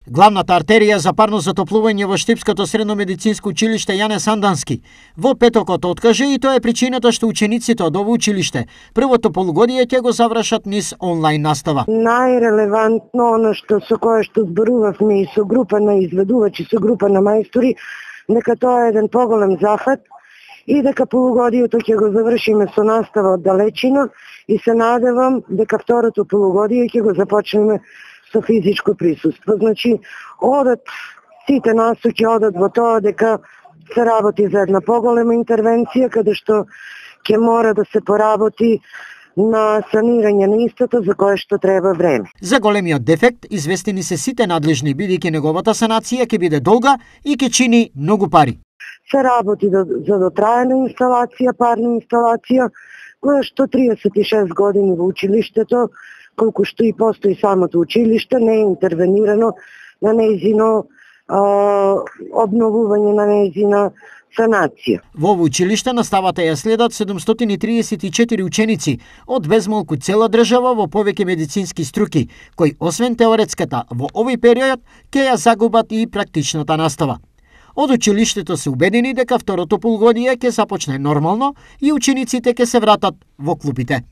Главната артерија за парно затоплување во Штипското средно медицинско училиште Јане Сандански во петокот откаже и тоа е причината што учениците од ово училиште првото полугодие ќе го завршат низ онлайн настава. Најрелевантно оно што со кое што зборувавме и со група на изведувачи, со група на мајстори, дека тоа е еден поголем захват и дека полугодието ќе го завршиме со настава од далечина и се надевам дека второто полугодие ќе го започнеме со физичко присуство. Значи, сите насоки одат во тоа дека се работи за една поголема интервенција, каде што ќе мора да се поработи на санирање на истото, за кое што треба време. За големиот дефект известени се сите надлежни, бидејќи неговата санација ќе биде долга и ќе чини многу пари. Се работи за дотраена инсталација, парна инсталација, која што 36 години во училиштето, колку што и постои самото училиште, не е интервенирано на нејзино обновување, на нејзина санација. Во ово училиште наставата ја следат 734 ученици од безмалку цела држава во повеќе медицински струки, кои освен теоретската во овој период ќе ја загубат и практичната настава. Од училиштето се убедени дека второто полугодие ќе започне нормално и учениците ќе се вратат во клупите.